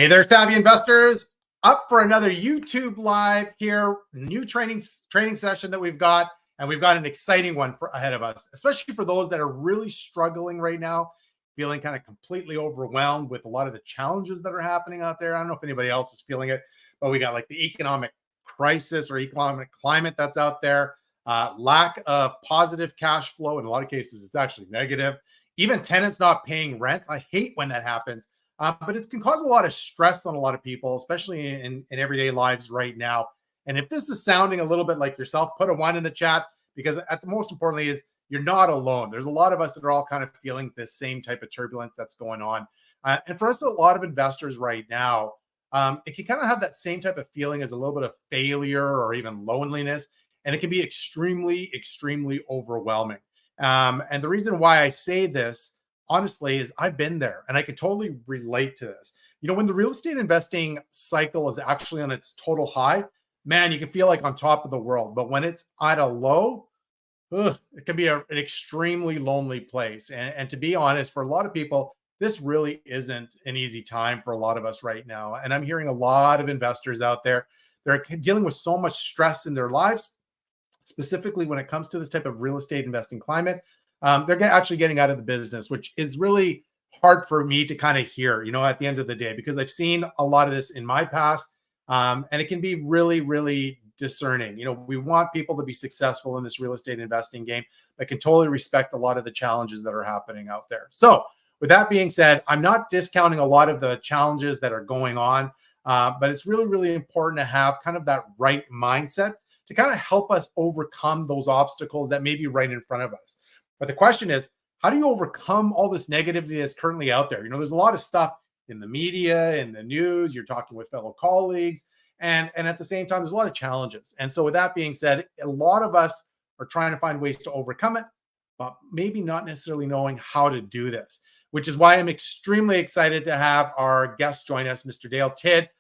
Hey there, savvy investors. Up for another YouTube live here. New training session that we've got, and we've got an exciting one ahead of us, especially for those that are really struggling right now, feeling kind of completely overwhelmed with a lot of the challenges that are happening out there. I don't know if anybody else is feeling it, but we got like the economic crisis or economic climate that's out there, lack of positive cash flow. In a lot of cases, it's actually negative. Even tenants not paying rents. I hate when that happens. But it can cause a lot of stress on a lot of people, especially in everyday lives right now. And if this is sounding a little bit like yourself, put a 1 in the chat, because at the most importantly is you're not alone. There's a lot of us that are all kind of feeling this same type of turbulence that's going on. And for us, a lot of investors right now, it can kind of have that same type of feeling as a little bit of failure or even loneliness. And it can be extremely, extremely overwhelming. And the reason why I say this, honestly, is I've been there and I can totally relate to this. You know, when the real estate investing cycle is actually on its total high, man, you can feel like on top of the world. But when it's at a low, it can be an extremely lonely place. And to be honest, for a lot of people, this really isn't an easy time for a lot of us right now. And I'm hearing a lot of investors out there, they're dealing with so much stress in their lives, specifically when it comes to this type of real estate investing climate. They're actually getting out of the business, which is really hard for me to kind of hear, you know, at the end of the day, because I've seen a lot of this in my past. And it can be really, really discerning. You know, we want people to be successful in this real estate investing game, but can totally respect a lot of the challenges that are happening out there. So with that being said, I'm not discounting a lot of the challenges that are going on, but it's really, really important to have kind of that right mindset to kind of help us overcome those obstacles that may be right in front of us. But the question is, how do you overcome all this negativity that's currently out there? You know, there's a lot of stuff in the media, in the news, you're talking with fellow colleagues, and at the same time, there's a lot of challenges. And so with that being said, a lot of us are trying to find ways to overcome it, but maybe not necessarily knowing how to do this, which is why I'm extremely excited to have our guest join us, Mr. Dale Tidd,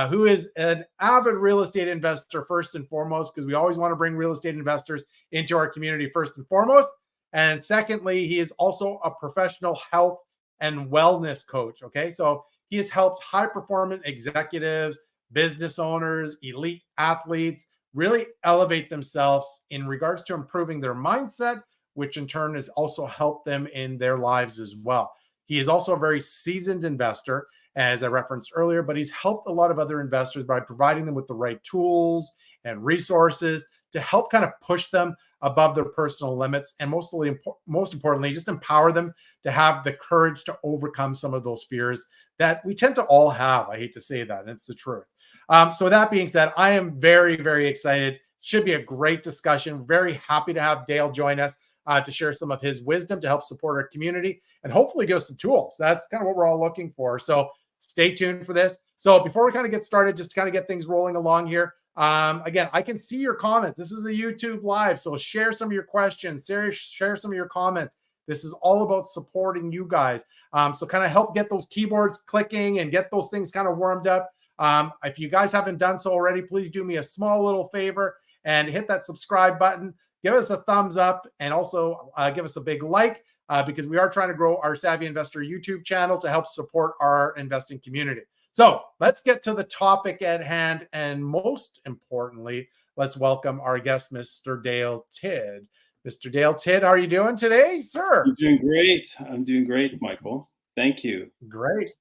who is an avid real estate investor first and foremost, because we always want to bring real estate investors into our community first and foremost. And secondly, he is also a professional health and wellness coach. Okay. So he has helped high performance executives, business owners, elite athletes really elevate themselves in regards to improving their mindset, which in turn has also helped them in their lives as well. He is also a very seasoned investor, as I referenced earlier, but he's helped a lot of other investors by providing them with the right tools and resources to help kind of push them above their personal limits, and most importantly, just empower them to have the courage to overcome some of those fears that we tend to all have. I hate to say that, and it's the truth. So with that being said, I am very, very excited. It should be a great discussion. Very happy to have Dale join us to share some of his wisdom to help support our community and hopefully give us some tools. That's kind of what we're all looking for. So stay tuned for this. So before we kind of get started, just to kind of get things rolling along here, again, I can see your comments. This is a YouTube live, so share some of your questions, share some of your comments. This is all about supporting you guys. So kind of help get those keyboards clicking and get those things kind of warmed up. If you guys haven't done so already, please do me a small little favor and hit that subscribe button. Give us a thumbs up and also give us a big like because we are trying to grow our Savvy Investor YouTube channel to help support our investing community. So let's get to the topic at hand. And most importantly, let's welcome our guest, Mr. Dale Tidd. Mr. Dale Tidd, how are you doing today, sir? I'm doing great. I'm doing great, Michael. Thank you. Great.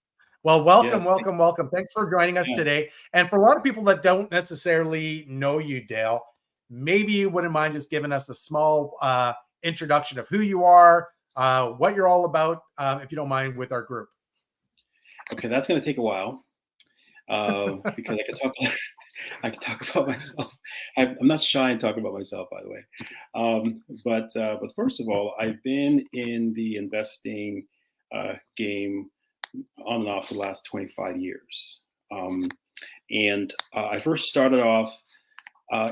Well, welcome, Yes, welcome. Thanks for joining us today. And for a lot of people that don't necessarily know you, Dale, maybe you wouldn't mind just giving us a small introduction of who you are, what you're all about, if you don't mind, with our group. Okay, that's going to take a while because I can talk about myself. I'm not shy in talking about myself, by the way. But first of all, I've been in the investing game on and off for the last 25 years. And I first started off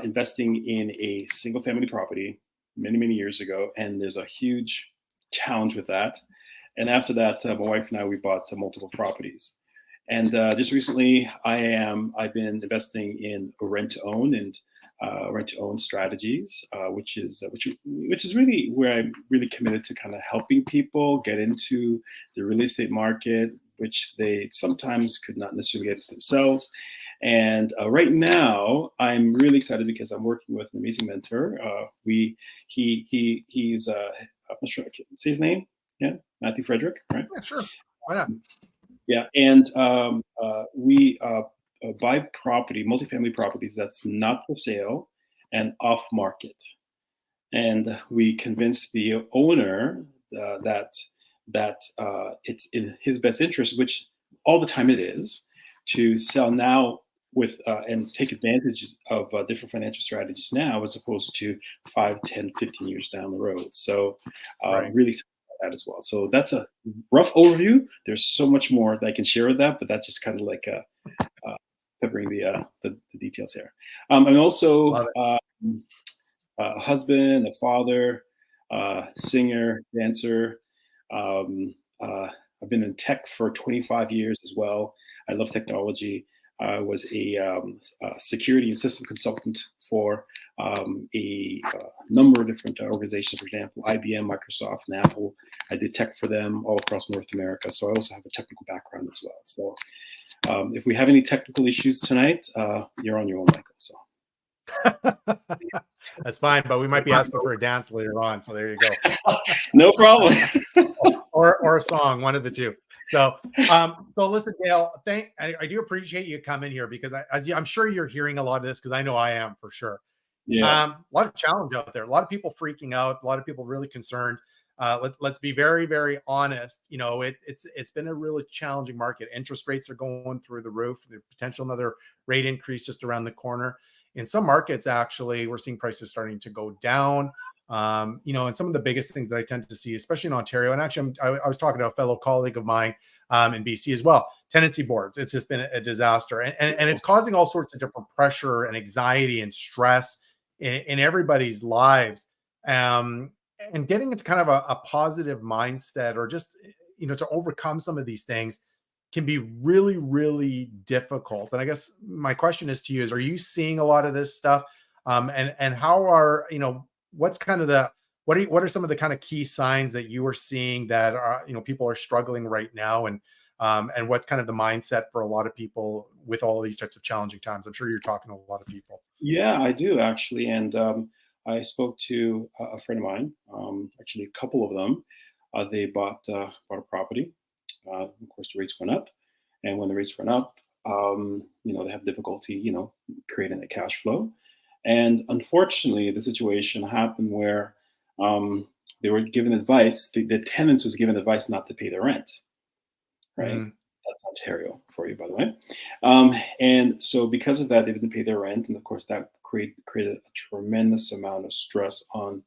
investing in a single family property many, many years ago. And there's a huge challenge with that. And after that, my wife and I, we bought multiple properties. And just recently, I've been investing in rent-to-own and rent-to-own strategies, which is really where I'm really committed to kind of helping people get into the real estate market, which they sometimes could not necessarily get themselves. And right now, I'm really excited because I'm working with an amazing mentor. He's I'm not sure I can say his name. Yeah, Matthew Frederick, right? Yeah, sure. Why not? Yeah, and we buy property, multifamily properties that's not for sale and off market, and we convince the owner that it's in his best interest, which all the time it is, to sell now with and take advantages of different financial strategies now as opposed to 5, 10, 15 years down the road. So Right. really excited about that as well. So that's a rough overview. There's so much more that I can share with that, but that's just kind of like covering the details here. And also Love it. a husband, a father, singer, dancer. Um, I've been in tech for 25 years as well. I love technology. I was a security and system consultant for a number of different organizations, for example, IBM, Microsoft, and Apple. I did tech for them all across North America. So I also have a technical background as well. So if we have any technical issues tonight, you're on your own, Michael. So. That's fine, but we might be asking for a dance later on. So there you go. No problem. or a song, one of the two. So so listen, Dale, I do appreciate you coming here because I'm sure you're hearing a lot of this because I know I am for sure. Yeah. A lot of challenge out there, a lot of people freaking out, a lot of people really concerned. Let's be very, very honest. You know, it's been a really challenging market. Interest rates are going through the roof. The potential another rate increase just around the corner. In some markets, actually, we're seeing prices starting to go down. You know, and some of the biggest things that I tend to see, especially in Ontario, and actually, I was talking to a fellow colleague of mine in BC as well. Tenancy boards, it's just been a disaster, and it's causing all sorts of different pressure and anxiety and stress in everybody's lives. And getting into kind of a positive mindset, or just to overcome some of these things, can be really, really difficult. And I guess my question is to you: are you seeing a lot of this stuff? And how are what's kind of what are some of the kind of key signs that you are seeing that are people are struggling right now, and what's kind of the mindset for a lot of people with all these types of challenging times? I'm sure you're talking to a lot of people. Yeah, I do actually, and I spoke to a friend of mine. Actually, a couple of them. They bought a property. Of course, the rates went up, and when the rates went up, they have difficulty, creating a cash flow. And unfortunately, the situation happened where they were given advice. The tenants was given advice not to pay their rent. Right. Mm, That's Ontario for you, by the way. And so because of that, they didn't pay their rent, and of course that created a tremendous amount of stress on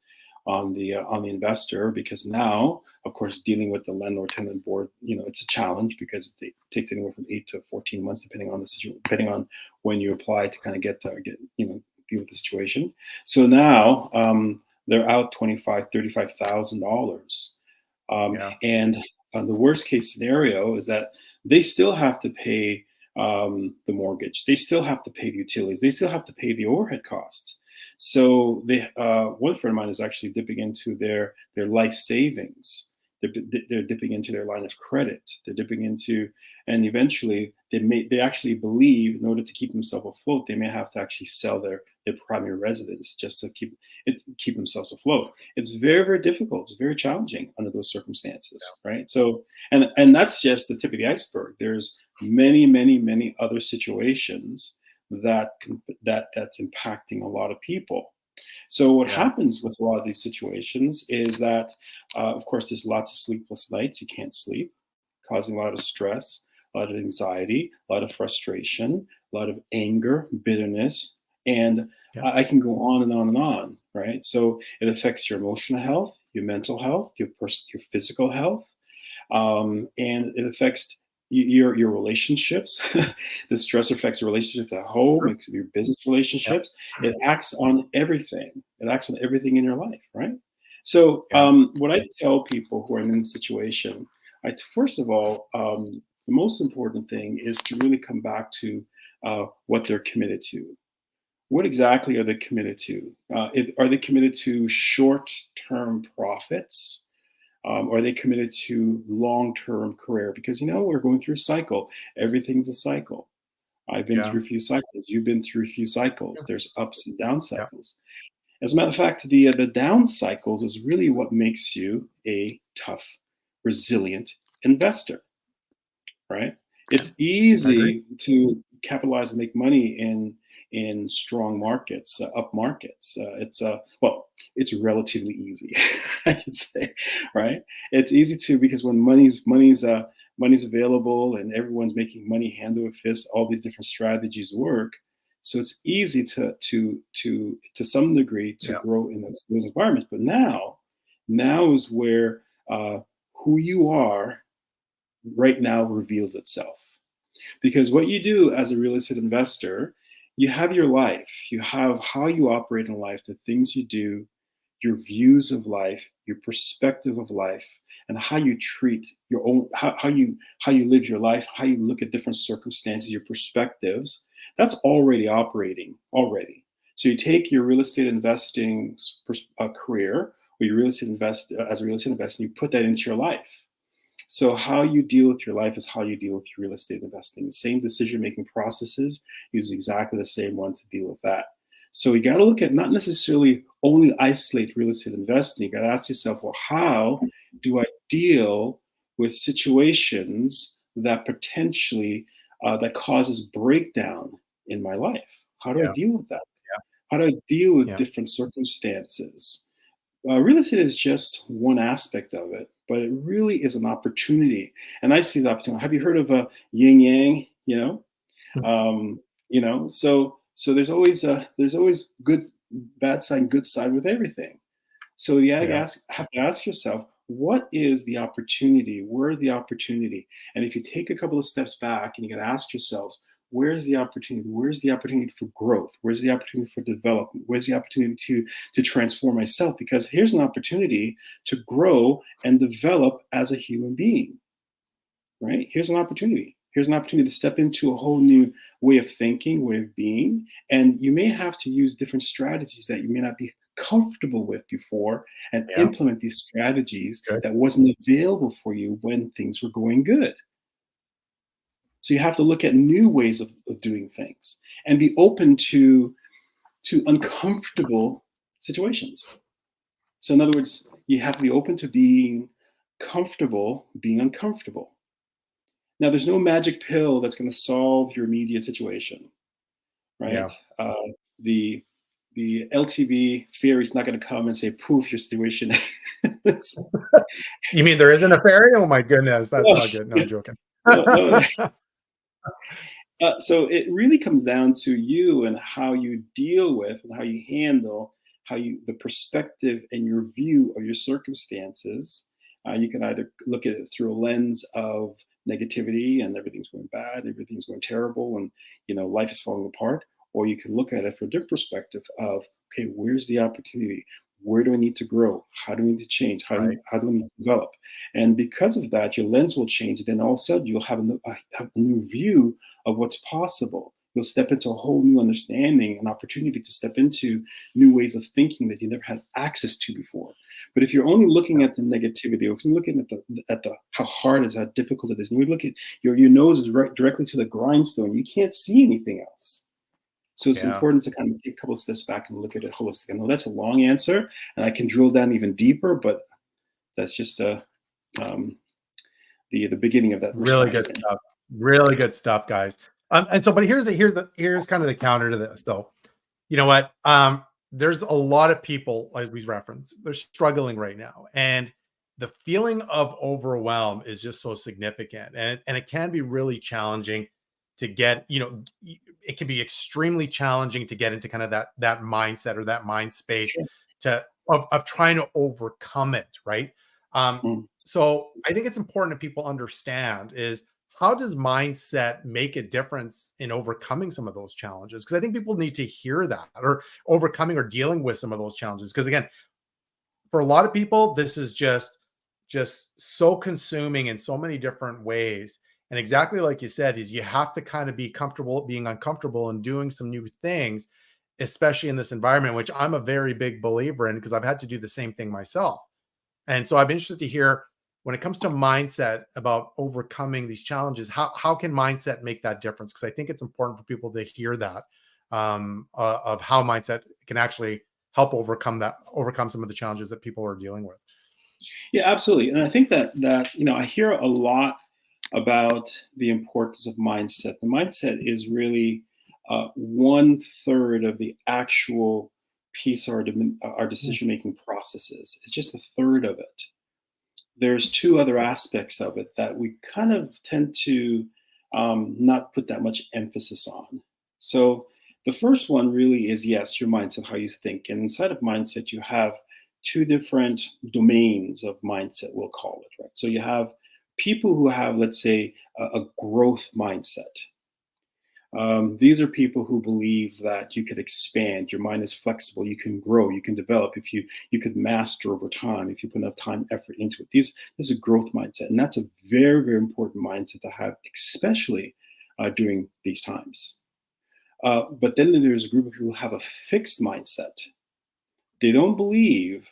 the investor, because now, of course, dealing with the landlord tenant board, it's a challenge because it takes anywhere from 8 to 14 months, depending on the situation, depending on when you apply to kind of get deal with the situation. So now they're out $25,000-$35,000, yeah. and the worst case scenario is that they still have to pay the mortgage, they still have to pay the utilities, they still have to pay the overhead costs. So one friend of mine is actually dipping into their life savings. They're dipping into their line of credit. They're dipping into, and eventually they actually believe in order to keep themselves afloat, they may have to actually sell their primary residence just to keep themselves afloat. It's very, very difficult. It's very challenging under those circumstances, right? So, and that's just the tip of the iceberg. There's many, many, many other situations that's impacting a lot of people. So what happens with a lot of these situations is that, of course, there's lots of sleepless nights. You can't sleep, causing a lot of stress, a lot of anxiety, a lot of frustration, a lot of anger, bitterness, and I can go on and on and on, right? So it affects your emotional health, your mental health, your physical health, and it affects your relationships. The stress affects your relationships at home, your business relationships. It acts on everything. It acts on everything in your life, right? So what I tell people who are in this situation, first of all, the most important thing is to really come back to what they're committed to. What exactly are they committed to? Are they committed to short-term profits? Or are they committed to long-term career? Because we're going through a cycle. Everything's a cycle. I've been Yeah. through a few cycles. You've been through a few cycles. Yeah. There's ups and down Yeah. cycles. As a matter of fact, the down cycles is really what makes you a tough, resilient investor, right? Yeah. It's I agree. easy to capitalize and make money in strong markets, up markets. It's relatively easy, I would say, right? It's easy to, because when money's available and everyone's making money hand over fist, all these different strategies work. So it's easy to some degree to Yeah. grow in those environments. But now is where who you are right now reveals itself. Because what you do as a real estate investor, you have your life, you have how you operate in life, the things you do, your views of life, your perspective of life, and how you treat your own, how you live your life, how you look at different circumstances, your perspectives. That's already operating already. So you take your real estate investing career, or your real estate invest as a real estate investor, and you put that into your life. So how you deal with your life is how you deal with your real estate investing. The same decision-making processes, use exactly the same one to deal with that. So you got to look at, not necessarily only isolate real estate investing. You got to ask yourself, well, how do I deal with situations that potentially that causes breakdown in my life? How do I Yeah. deal with that? Yeah. How do I deal with Yeah. different circumstances? Real estate is just one aspect of it, but it really is an opportunity. And I see the opportunity. Have you heard of yin yang? Um, so there's always good, bad side, good side with everything. So you Yeah. have to ask yourself, what is the opportunity? Where the opportunity? And if you take a couple of steps back and you got to ask yourselves, where's the opportunity? Where's the opportunity for growth? Where's the opportunity for development? Where's the opportunity to transform myself? Because here's an opportunity to grow and develop as a human being, right? Here's an opportunity. Here's an opportunity to step into a whole new way of thinking, way of being. And you may have to use different strategies that you may not be comfortable with before, and Yeah. implement these strategies Good. that wasn't available for you when things were going good. So you have to look at new ways of doing things and be open to uncomfortable situations. So in other words, you have to be open to being comfortable being uncomfortable. Now, there's no magic pill that's going to solve your immediate situation, right? Yeah. The LTV fairy is not going to come and say, "Poof, your situation." You mean there isn't a fairy? Oh my goodness, that's no, not good. No, I'm joking. no. So it really comes down to you and how you deal with and how you handle the perspective and your view of your circumstances. You can either look at it through a lens of negativity and everything's going bad, everything's going terrible, and life is falling apart, or you can look at it from a different perspective of, okay, where's the opportunity? Where do I need to grow? How do I need to change? Right. How do I need to develop? And because of that, your lens will change. And then all of a sudden, you'll have a new view of what's possible. You'll step into a whole new understanding, an opportunity to step into new ways of thinking that you never had access to before. But if you're only looking Yeah. at the negativity, or if you're looking at the how hard it is, how difficult it is, and you look at your nose is right directly to the grindstone, you can't see anything else. So it's Yeah. important to kind of take a couple of steps back and look at it holistically. I know that's a long answer, and I can drill down even deeper, but that's just um, the beginning of that Really response good for me. stuff. Really good stuff, guys. And so, but here's kind of the counter to this, though. You know what? There's a lot of people, as we referenced, they're struggling right now, and the feeling of overwhelm is just so significant, and it can be really challenging to get. It can be extremely challenging to get into kind of that mindset or that mind space Sure. of trying to overcome it, right? Um, Mm. so I think it's important that people understand is how does mindset make a difference in overcoming some of those challenges? Because I think people need to hear that, or overcoming or dealing with some of those challenges. Because again, for a lot of people, this is just so consuming in so many different ways. And exactly like you said, is you have to kind of be comfortable being uncomfortable and doing some new things, especially in this environment, which I'm a very big believer in because I've had to do the same thing myself. And so I'm interested to hear when it comes to mindset about overcoming these challenges, how can mindset make that difference? Because I think it's important for people to hear that of how mindset can actually help overcome some of the challenges that people are dealing with. Yeah, absolutely. And I think that I hear a lot about the importance of mindset. The mindset is really 1/3 of the actual piece of our Mm, decision making processes. It's just 1/3 of it. There's two other aspects of it that we kind of tend to not put that much emphasis on. So the first one really is, yes, your mindset, how you think. And inside of mindset, you have two different domains of mindset, we'll call it, right? So you have people who have, let's say, a growth mindset. These are people who believe that you could expand. Your mind is flexible. You can grow. You can develop. If you could master over time, if you put enough time, effort into it. This is a growth mindset, and that's a very, very important mindset to have, especially during these times. But then there's a group of people who have a fixed mindset. They don't believe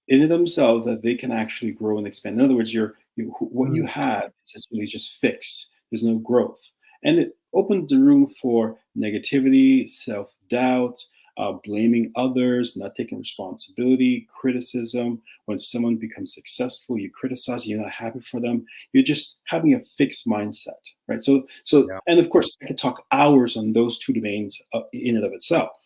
in themselves that they can actually grow and expand. In other words, what you mm, have is just fixed. There's no growth, and it opens the room for negativity, self-doubt, blaming others, not taking responsibility, criticism. When someone becomes successful, you criticize. You're not happy for them. You're just having a fixed mindset, right? yeah. And of course, I could talk hours on those two domains in and of itself.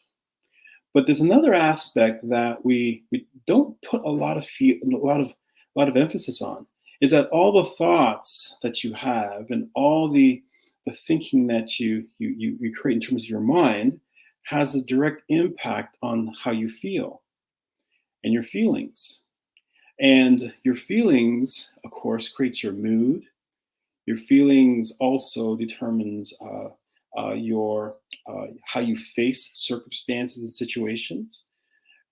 But there's another aspect that we don't put a lot of emphasis on, is that all the thoughts that you have and all the thinking that you create in terms of your mind has a direct impact on how you feel and your feelings. And your feelings, of course, creates your mood. Your feelings also determines your how you face circumstances and situations.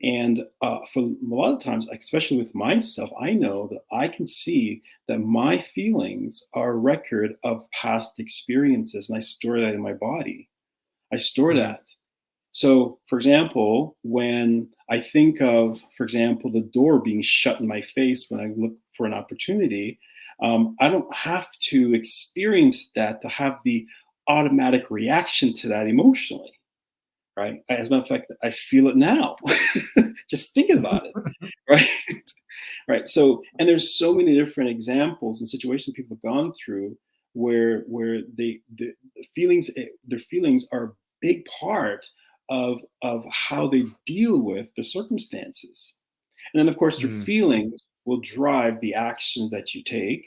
And for a lot of times, especially with myself, I know that I can see that my feelings are a record of past experiences, and I store that in my body. I store Mm, that. So, for example, when I think of, for example, the door being shut in my face when I look for an opportunity, I don't have to experience that to have the automatic reaction to that emotionally, right? As a matter of fact, I feel it now, just thinking about it, right? Right. So, and there's so many different examples and situations people have gone through where the feelings their feelings are a big part of how they deal with the circumstances. And then of course your mm, feelings will drive the actions that you take,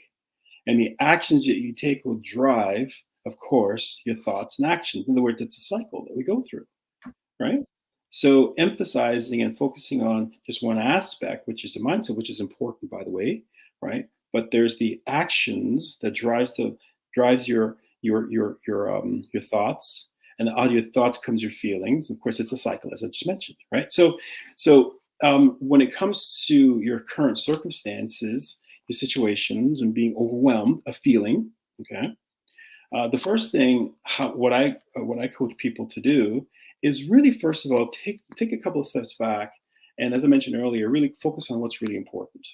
and the actions that you take will drive, of course, your thoughts and actions. In other words, it's a cycle that we go through, right? So emphasizing and focusing on just one aspect, which is the mindset, which is important, by the way, right? But there's the actions that drives your thoughts, and out of your thoughts comes your feelings. Of course, it's a cycle, as I just mentioned, right? So when it comes to your current circumstances, your situations, and being overwhelmed, a feeling, okay, the first thing, what I coach people to do is really, first of all, take a couple of steps back, and as I mentioned earlier, really focus on what's really important.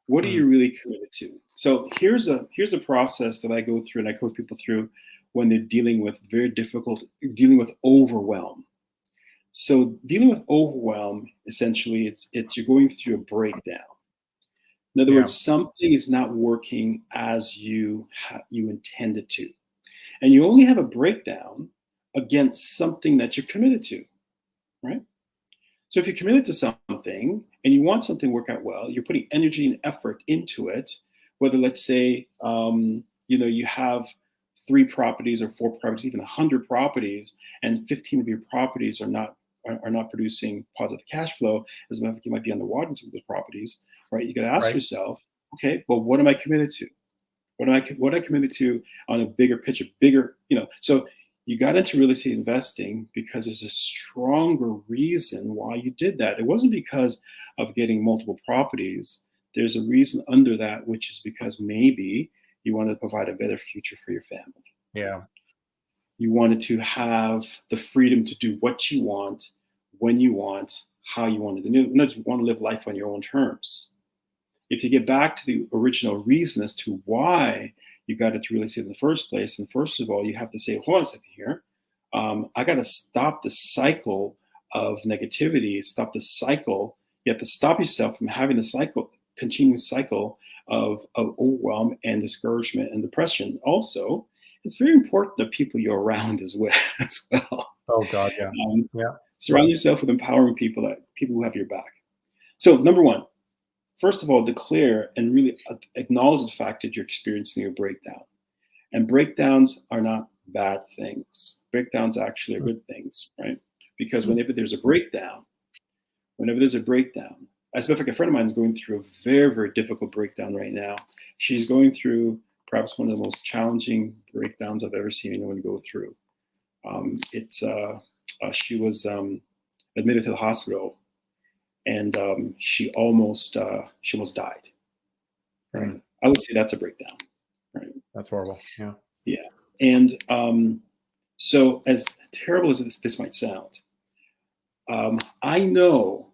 What are mm, you really committed to? So here's a process that I go through and I coach people through when they're dealing with overwhelm. So dealing with overwhelm, essentially, it's you're going through a breakdown. In other yeah. words, something is not working as you intended to, and you only have a breakdown against something that you're committed to, right? So if you're committed to something and you want something to work out well, you're putting energy and effort into it. Whether, let's say, you have 3 properties or 4 properties, even 100 properties, and 15 of your properties are not producing positive cash flow. As a matter of fact, you might be underwater in some of those properties, right? You got to ask Right. yourself, okay, well, what am I committed to? What I committed to on a bigger picture, So you got into real estate investing because there's a stronger reason why you did that. It wasn't because of getting multiple properties. There's a reason under that, which is because maybe you wanted to provide a better future for your family. Yeah. You wanted to have the freedom to do what you want, when you want, how you want to do. You want to live life on your own terms. if you get back to the original reason as to why you got into real estate in the first place, and first of all, you have to say, hold on a second here. I got to stop the cycle of negativity, stop the cycle. You have to stop yourself from having the cycle, continuous cycle of overwhelm and discouragement and depression. Also, it's very important the people you're around as well. As well. Oh God, yeah. Yeah. Surround yourself with empowering people, people who have your back. So number one, first of all, declare and really acknowledge the fact that you're experiencing a breakdown. And breakdowns are not bad things. Breakdowns actually are good things, right? Because whenever there's a breakdown, as a matter of fact, a friend of mine is going through a very, very difficult breakdown right now. She's going through perhaps one of the most challenging breakdowns I've ever seen anyone go through. She was admitted to the hospital, and she almost died. Right? Mm. I would say that's a breakdown. Right? That's horrible. Yeah. Yeah. And so, as terrible as this might sound, I know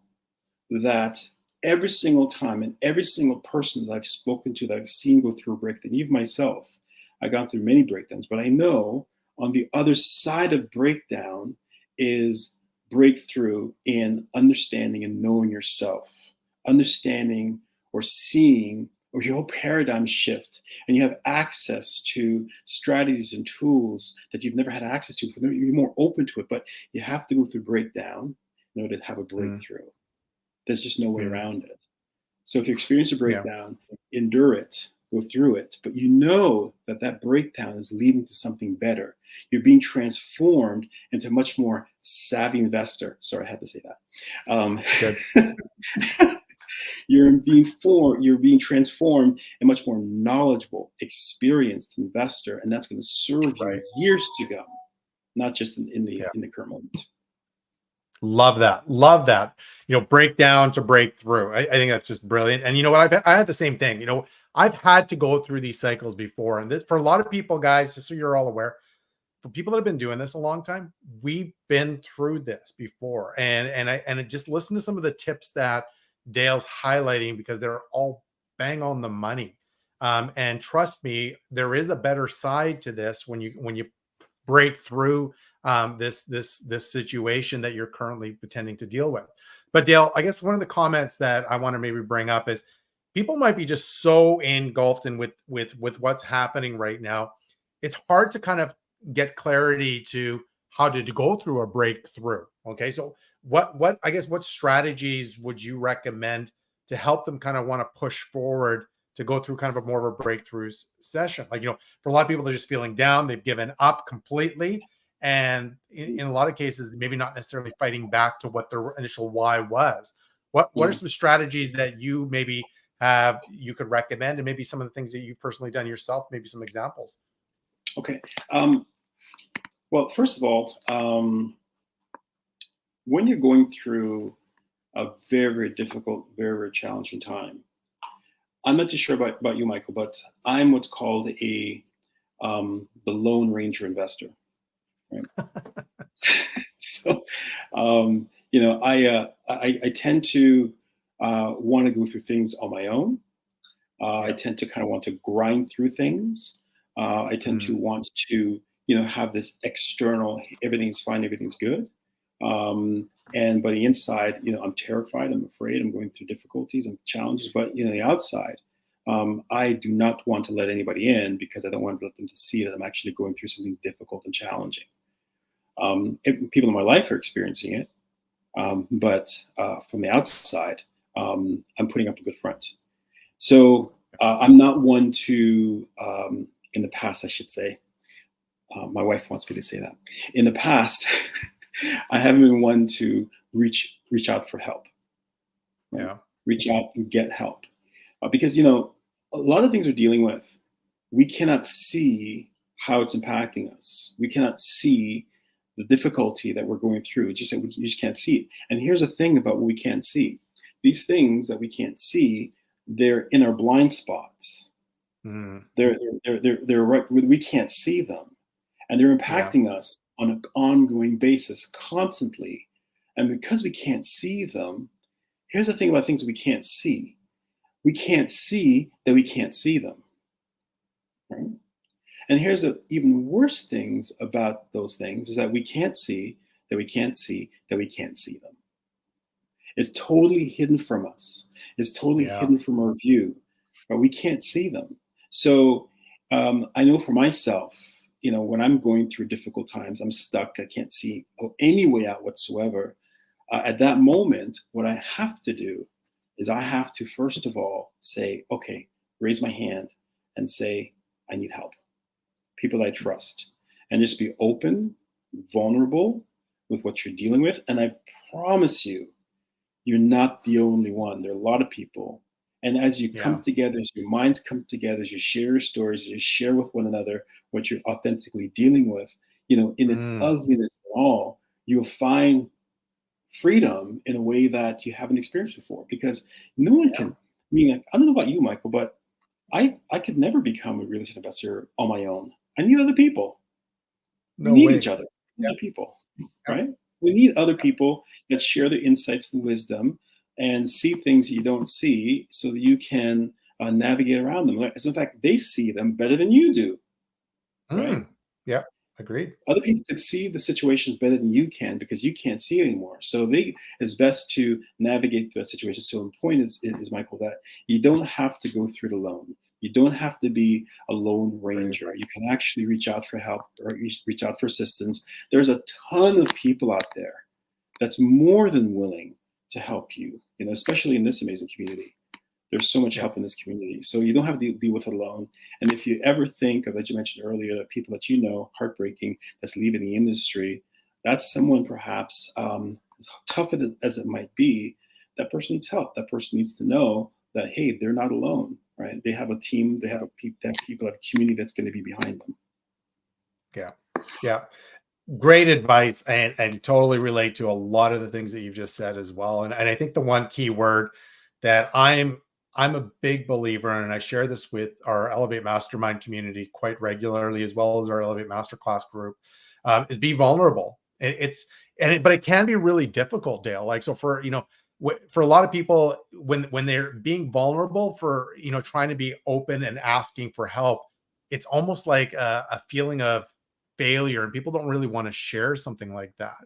that every single time and every single person that I've spoken to, that I've seen go through a breakdown, even myself, I've gone through many breakdowns, but I know on the other side of breakdown is breakthrough in understanding and knowing yourself, understanding or seeing, or your whole paradigm shift, and you have access to strategies and tools that you've never had access to before. You're more open to it, but you have to go through breakdown in order to have a breakthrough. There's just no way around it. So if you experience a breakdown, endure it, go through it, but you know that that breakdown is leading to something better. You're being transformed into a much more savvy investor. Sorry, I had to say that. You're being transformed a much more knowledgeable, experienced investor, and that's going to serve you years to come, not just in the current moment. Love that. Love that. Break down to break through. I think that's just brilliant. And you know what? I had the same thing. I've had to go through these cycles before. And for a lot of people, guys, just so you're all aware, for people that have been doing this a long time, we've been through this before. And I just listen to some of the tips that Dale's highlighting, because they're all bang on the money. And trust me, there is a better side to this when you break through this situation that you're currently pretending to deal with. But Dale, I guess one of the comments that I want to maybe bring up is people might be just so engulfed in with what's happening right now. It's hard to kind of get clarity to how to go through a breakthrough. Okay, so what I guess what strategies would you recommend to help them kind of want to push forward to go through kind of a more of a breakthrough session? Like, for a lot of people, they're just feeling down, they've given up completely. And in a lot of cases, maybe not necessarily fighting back to what their initial why was. What are some strategies that you maybe you could recommend, and maybe some of the things that you've personally done yourself, maybe some examples? Okay. Well, first of all, when you're going through a very, very difficult, very, very challenging time, I'm not too sure about you, Michael, but I'm what's called the Lone Ranger investor. Right? So, I tend to want to go through things on my own. I tend to kind of want to grind through things. I tend to want to, have this external, everything's fine, everything's good. And by the inside, I'm terrified, I'm afraid, I'm going through difficulties and challenges. But, the outside, I do not want to let anybody in, because I don't want to let them to see that I'm actually going through something difficult and challenging. People in my life are experiencing it, but from the outside, I'm putting up a good front. So I'm not one to, in the past, I should say, my wife wants me to say that. In the past, I haven't been one to reach out for help. Right? Yeah. Reach out and get help. Because, a lot of things we're dealing with, we cannot see how it's impacting us. We cannot see the difficulty that we're going through. You just can't see it. And here's the thing about what we can't see. These things that we can't see, they're in our blind spots. They're right. We can't see them. And they're impacting us on an ongoing basis constantly. And because we can't see them, here's the thing about things we can't see. we can't see that we can't see them. Right? And here's the even worse things about those things is that we can't see that we can't see that we can't see them. It's totally hidden from us. It's totally Yeah. hidden from our view, but we can't see them. So I know for myself, when I'm going through difficult times, I'm stuck. I can't see any way out whatsoever. At that moment, what I have to do is I have to first of all say, okay, raise my hand and say, I need help. People I trust, and just be open, vulnerable with what you're dealing with. And I promise you, you're not the only one. There are a lot of people. And as you Yeah. come together, as your minds come together, as you share your stories, as you share with one another what you're authentically dealing with, in its ugliness and all, you'll find freedom in a way that you haven't experienced before. Because no one can, I don't know about you, Michael, but I could never become a real estate investor on my own. I need other people. We No need way. each other. We need Yep. other people, Yep. right? We need other people that share their insights and wisdom and see things you don't see so that you can navigate around them. As in fact, they see them better than you do, right? Yep. Agreed. Other people could see the situations better than you can because you can't see it anymore. So it's best to navigate through that situation. So the point is, Michael, that you don't have to go through it alone. You don't have to be a lone ranger. Right. You can actually reach out for help or reach out for assistance. There's a ton of people out there that's more than willing to help you, especially in this amazing community. There's so much help in this community. So you don't have to deal with it alone. And if you ever think of, as you mentioned earlier, that people that heartbreaking, that's leaving the industry, that's someone perhaps, as tough as it might be, that person needs help. That person needs to know that, hey, they're not alone, right? They have a team, they have people, have a community that's going to be behind them. Yeah. Yeah. Great advice, and totally relate to a lot of the things that you've just said as well. And I think the one key word that I'm a big believer in, and I share this with our Elevate Mastermind community quite regularly, as well as our Elevate Masterclass group, is be vulnerable. But it can be really difficult, Dale. Like, so for for a lot of people, when they're being vulnerable, for trying to be open and asking for help, it's almost like a feeling of failure, and people don't really want to share something like that.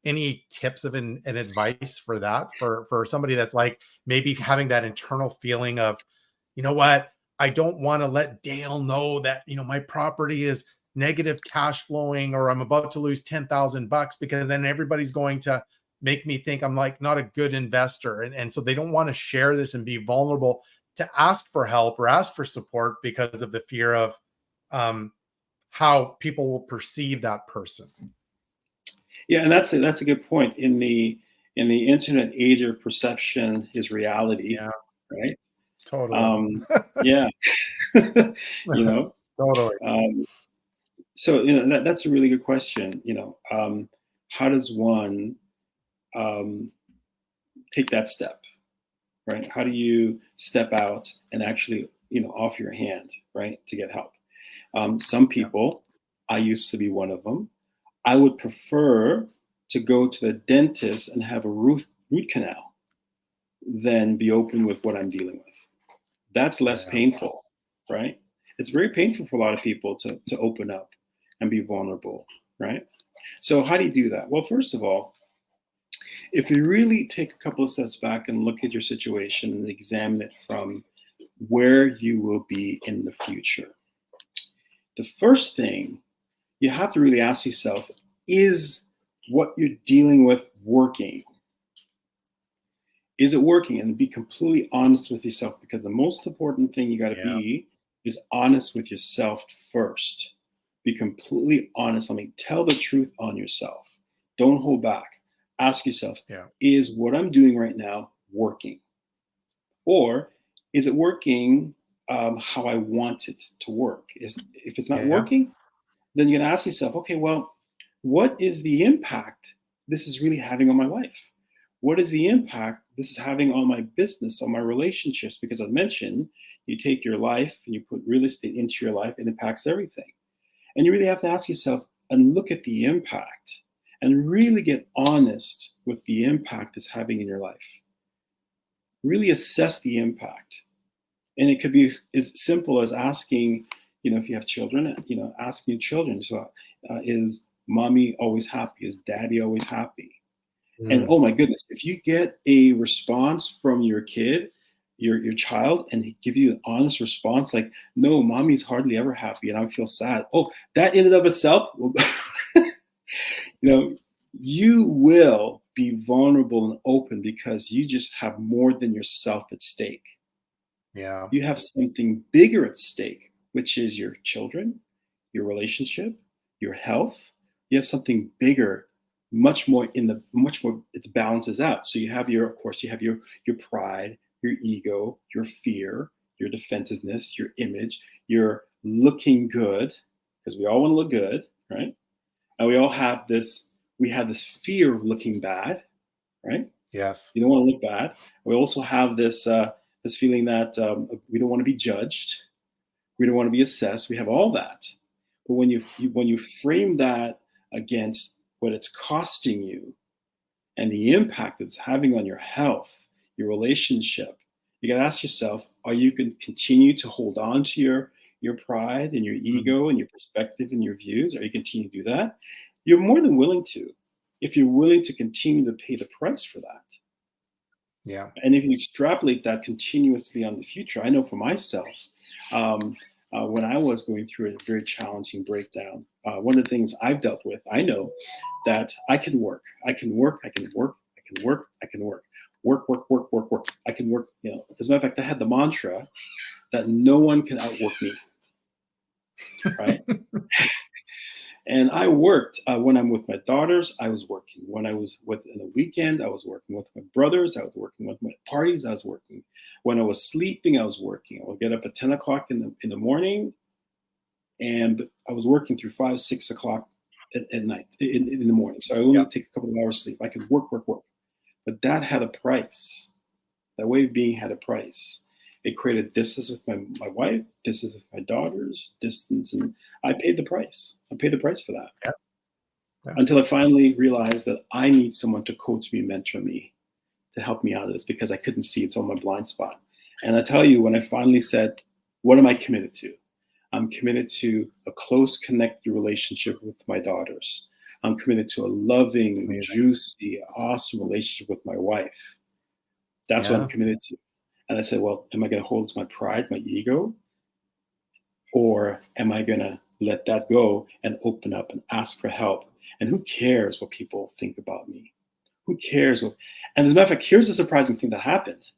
Any tips of an advice for that, for somebody that's like maybe having that internal feeling of, what, I don't want to let Dale know that my property is negative cash flowing, or I'm about to lose $10,000, because then everybody's going to make me think I'm like not a good investor, and so they don't want to share this and be vulnerable to ask for help or ask for support because of the fear of how people will perceive that person. Yeah, and that's a good point. In the internet age of perception is reality, Yeah, right? totally. Yeah, you know. Totally. So that's a really good question. How does one take that step, right? How do you step out and actually offer your hand, right, to get help? Some people, I used to be one of them, I would prefer to go to the dentist and have a root canal than be open with what I'm dealing with. That's less painful, right? It's very painful for a lot of people to open up and be vulnerable, right? So how do you do that? Well, first of all, if you really take a couple of steps back and look at your situation and examine it from where you will be in the future, the first thing you have to really ask yourself, is what you're dealing with working? Is it working? And be completely honest with yourself, because the most important thing you got to be is honest with yourself first. Be completely honest. Tell the truth on yourself. Don't hold back. Ask yourself, is what I'm doing right now working? Or is it working how I want it to work? If it's not working, then you're going to ask yourself, okay, well, what is the impact this is really having on my life? What is the impact this is having on my business, on my relationships? Because I mentioned, you take your life and you put real estate into your life, it impacts everything. And you really have to ask yourself and look at the impact and really get honest with the impact it's having in your life. Really assess the impact. And it could be as simple as asking, if you have children, asking your children, so, is mommy always happy? Is daddy always happy? And Mm, oh my goodness, if you get a response from your kid, your child, and they give you an honest response like, no, mommy's hardly ever happy and I feel sad. Oh, that in and of itself, you know, you will be vulnerable and open because you just have more than yourself at stake. yeah. You have something bigger at stake, which is your children, your relationship, your health. You have something bigger, much more, it balances out. So you have of course, you have your pride, your ego, your fear, your defensiveness, your image, your looking good, because we all want to look good, right? And we have this fear of looking bad, right? Yes. You don't want to look bad. We also have this feeling that we don't want to be judged. We don't want to be assessed. We have all that. But when you frame that against what it's costing you and the impact it's having on your health, your relationship, you got to ask yourself: are you going to continue to hold on to your pride and your Mm, ego and your perspective and your views? Are you continue to do that? You're more than willing to, if you're willing to continue to pay the price for that. yeah. And if you extrapolate that continuously on the future, I know for myself, um, when I was going through a very challenging breakdown, one of the things I've dealt with, I know that I can work, I can work, I can work, I can work, I can work, work, work, work, work, work. I can work. As a matter of fact, I had the mantra that no one can outwork me, right? And I worked when I'm with my daughters. I was working when I was with in the weekend. I was working with my brothers. I was working with my parties. I was working when I was sleeping. I was working. I would get up at 10 o'clock in the morning, and I was working through 5, 6 o'clock at night in the morning. So I only Yep. take a couple of hours sleep. I could work, work, work, but that had a price. That way of being had a price. It created distance with my wife, distance with my daughters, distance, and I paid the price. I paid the price for that Yeah. Yeah. until I finally realized that I need someone to coach me, mentor me, to help me out of this because I couldn't see it's on my blind spot. And I tell you, when I finally said, what am I committed to? I'm committed to a close connected relationship with my daughters. I'm committed to a It's loving, amazing. juicy, awesome relationship with my wife. That's what I'm Yeah. committed to. And I said, well, am I going to hold to my pride, my ego? Or am I going to let that go and open up and ask for help? And who cares what people think about me? Who cares what? And as a matter of fact, here's the surprising thing that happened.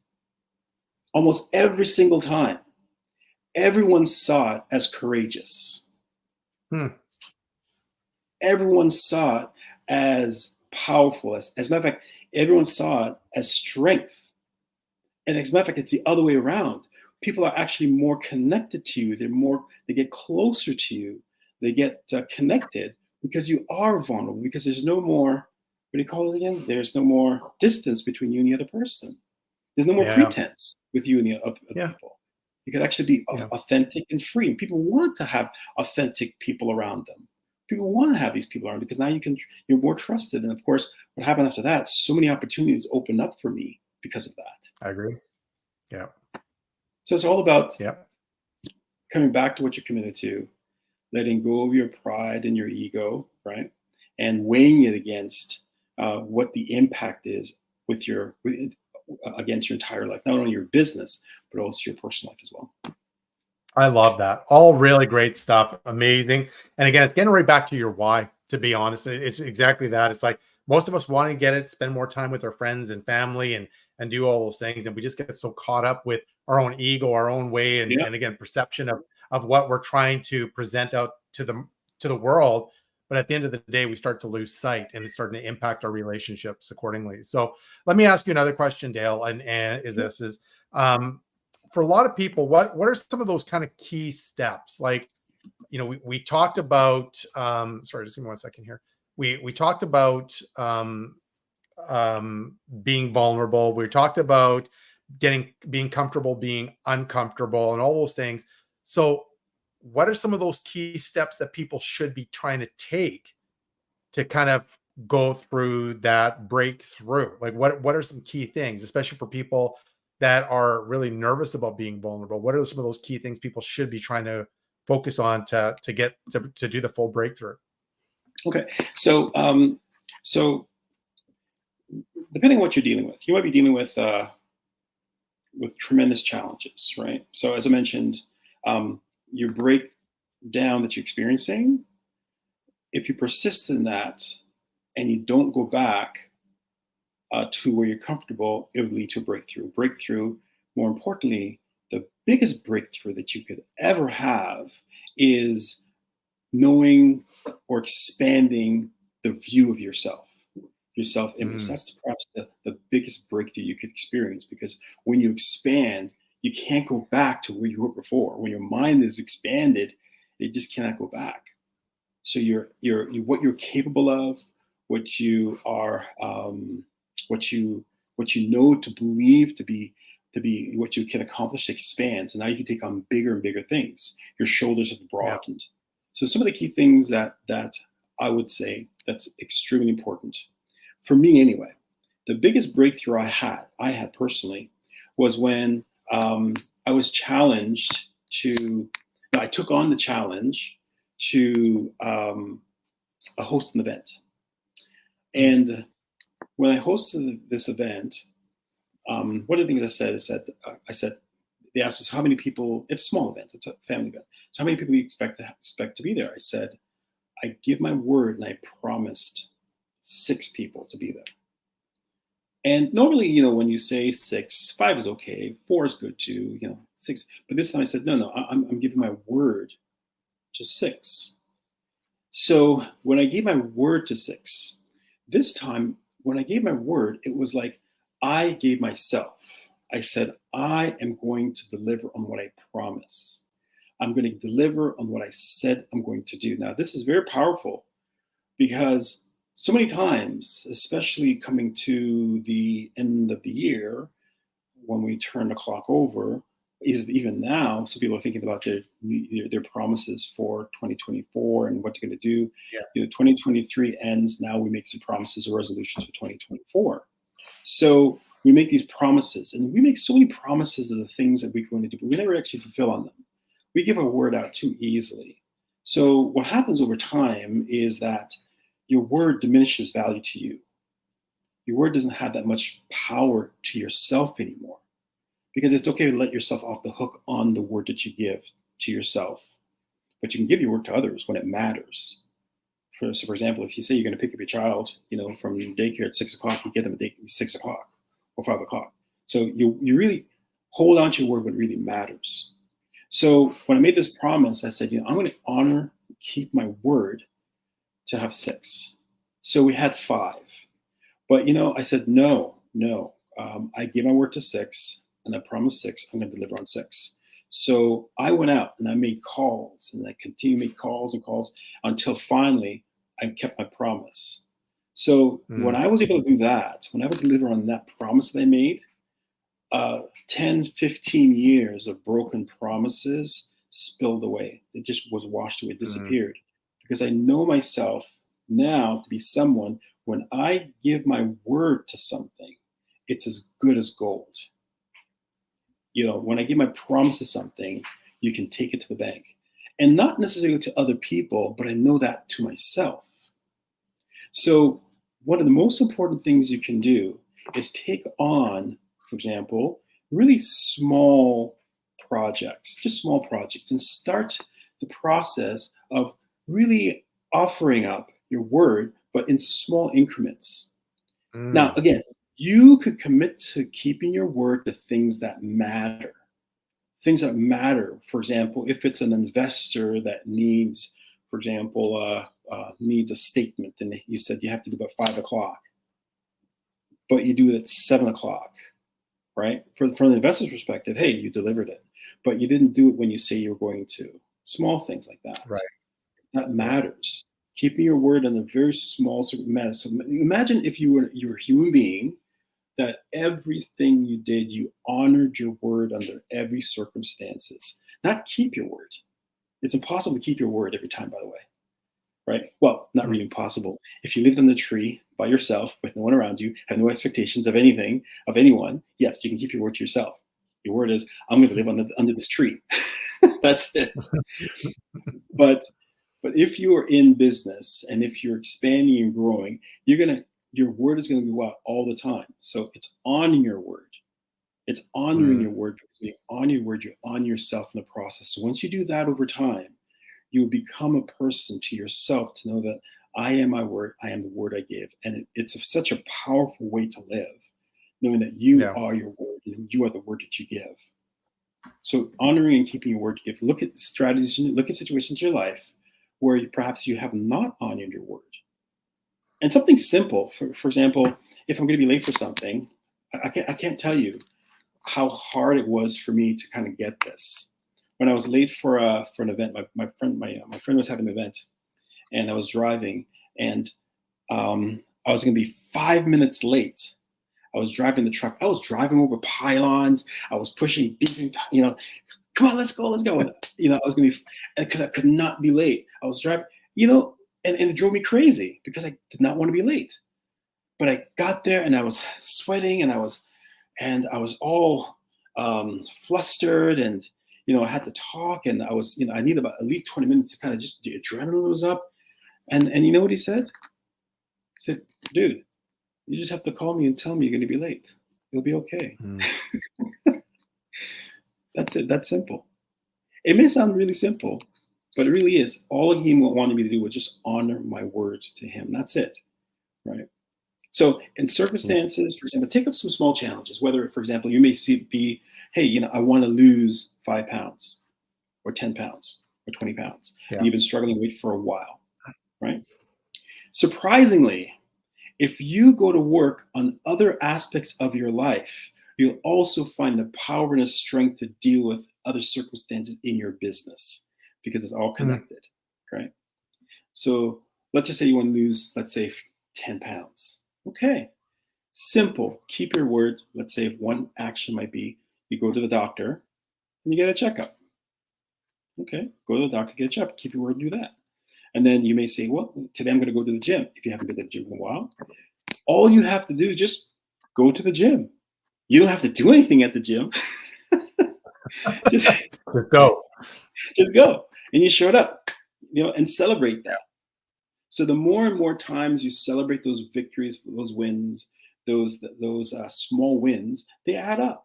Almost every single time, everyone saw it as courageous. Hmm. Everyone saw it as powerful. As a matter of fact, everyone saw it as strength. And as a matter of fact, it's the other way around. People are actually more connected to you. They get closer to you. They get connected because you are vulnerable. Because there's no more, what do you call it again? There's no more distance between you and the other person. There's no more Yeah. pretense with you and the other Yeah. people. You can actually be Yeah. authentic and free. And people want to have authentic people around them. People want to have these people around because now you're more trusted. And of course, what happened after that? So many opportunities opened up for me because of that. I agree. Yeah. So it's all about Yeah. coming back to what you're committed to, letting go of your pride and your ego, right? And weighing it against what the impact is against your entire life, not only your business, but also your personal life as well. I love that. All really great stuff. Amazing. And again, it's getting right back to your why, to be honest. It's exactly that. It's like most of us want to get it, spend more time with our friends and family and do all those things. And we just get so caught up with our own ego, our own way, Yeah, and again, perception of what we're trying to present out to the world. But at the end of the day, we start to lose sight and it's starting to impact our relationships accordingly. So let me ask you another question, Dale. And is sure. this is for a lot of people, what are some of those kind of key steps? Like, we talked about sorry, just give me 1 second here. We talked about being vulnerable. We talked about being comfortable, being uncomfortable, and all those things. So, what are some of those key steps that people should be trying to take to kind of go through that breakthrough? Like, what are some key things, especially for people? that are really nervous about being vulnerable? What are some of those key things people should be trying to focus on to get to do the full breakthrough? Okay. So, so depending on what you're dealing with, you might be dealing with tremendous challenges, right? So, as I mentioned, your breakdown that you're experiencing, if you persist in that and you don't go back to where you're comfortable, it will lead to a breakthrough. Breakthrough, more importantly, the biggest breakthrough that you could ever have is knowing or expanding the view of yourself, your self image. Mm, That's perhaps the biggest breakthrough you could experience, because when you expand, you can't go back to where you were before. When your mind is expanded, it just cannot go back. So what you're capable of, what you are, what you what you know to believe to be what you can accomplish expands, and now you can take on bigger and bigger things. Your shoulders have yeah. broadened. So some of the key things that I would say that's extremely important for me anyway. The biggest breakthrough I had personally, was when I was challenged to. I took on the challenge to host an event, Mm, and when I hosted this event, one of the things I said, they asked us how many people. It's a small event. It's a family event. So how many people do you expect to be there? I said, I give my word, and I promised 6 people to be there. And normally, when you say 6, 5 is okay, 4 is good too, 6. But this time I said, no, no, I'm giving my word to 6. So when I gave my word to 6, this time when I gave my word, it was like I gave myself. I said, I am going to deliver on what I promise. I'm going to deliver on what I said I'm going to do. Now, this is very powerful, because so many times, especially coming to the end of the year, when we turn the clock over, even now, some people are thinking about their promises for 2024 and what they're going to do. yeah. 2023 ends. Now we make some promises or resolutions for 2024. So we make these promises, and we make so many promises of the things that we're going to do, but we never actually fulfill on them. We give our word out too easily. So what happens over time is that your word diminishes value to you. Your word doesn't have that much power to yourself anymore, because it's okay to let yourself off the hook on the word that you give to yourself, but you can give your word to others when it matters. So for example, if you say you're going to pick up your child, from daycare at 6 o'clock, you get them at 6 o'clock or 5 o'clock. So you really hold on to your word when it really matters. So when I made this promise, I said, I'm going to honor, keep my word to have 6. So we had 5, but I said no, no. I gave my word to 6, and I promised 6. I'm going to deliver on 6. So I went out and I made calls, and I continued to make calls and calls until finally I kept my promise. So when Mm, I was able to do that, when I would deliver on that promise that I made, 10, 15 years of broken promises spilled away. It just was washed away, mm, disappeared. Because I know myself now to be someone, when I give my word to something, it's as good as gold. When I give my promise to something, you can take it to the bank. And not necessarily to other people, but I know that to myself. So, one of the most important things you can do is take on, for example, really small projects, just small projects, and start the process of really offering up your word, but in small increments. Now, mm, again, you could commit to keeping your word to things that matter. Things that matter, for example, if it's an investor that needs, for example, needs a statement, and you said you have to do it by 5 o'clock, but you do it at 7 o'clock, right? From the investor's perspective, hey, you delivered it, but you didn't do it when you say you were going to. Small things like that. right. That Yeah. matters. Keeping your word on a very small sort of matter. So imagine if you were a human being, that everything you did, you honored your word under every circumstances. Not keep your word. It's impossible to keep your word every time, by the way. right? Well, not Mm. really impossible. If you lived in the tree by yourself with no one around you, have no expectations of anything, of anyone, yes, you can keep your word to yourself. Your word is, I'm going to live under this tree. That's it. But if you are in business and if you're expanding and growing, your word is going to go out all the time. So it's honoring your word. It's honoring Mm. your word, because when you honor your word, you honor yourself in the process. So once you do that over time, you will become a person to yourself to know that I am my word, I am the word I give. And it's such a powerful way to live, knowing that you Yeah. are your word and you are the word that you give. So honoring and keeping your word to give. Look at strategies, look at situations in your life where perhaps you have not honored your word. And something simple, for example, if I'm going to be late for something, I can't tell you how hard it was for me to kind of get this. When I was late for an event, my friend was having an event, and I was driving, and I was going to be 5 minutes late. I was driving the truck. I was driving over pylons. I was pushing, beeping, come on, let's go, let's go. I was going to be, because I could not be late. I was driving, and it drove me crazy because I did not want to be late. But I got there and I was sweating and I was all flustered, and I had to talk, and I needed about at least 20 minutes to kind of just, the adrenaline was up, and you know what he said? He said, "Dude, you just have to call me and tell me you're going to be late. It'll be okay." Mm. That's it. That's simple. It may sound really simple, but it really is. All he wanted me to do was just honor my word to him. That's it, right? So in circumstances, for example, take up some small challenges. Whether, for example, you may be, hey, I want to lose 5 pounds, or 10 pounds, or 20 pounds, and Yeah. you've been struggling with it for a while, right? Surprisingly, if you go to work on other aspects of your life, you'll also find the power and the strength to deal with other circumstances in your business, because it's all Mm. connected, right? So let's just say you want to lose, let's say, 10 pounds. Okay, simple. Keep your word. Let's say one action might be you go to the doctor and you get a checkup. Okay, go to the doctor, get a checkup. Keep your word, do that. And then you may say, well, today I'm going to go to the gym. If you haven't been to the gym in a while, all you have to do is just go to the gym. You don't have to do anything at the gym. just, Just go. just go. And you showed up, and celebrate that. So the more and more times you celebrate those victories, those wins, those small wins, they add up,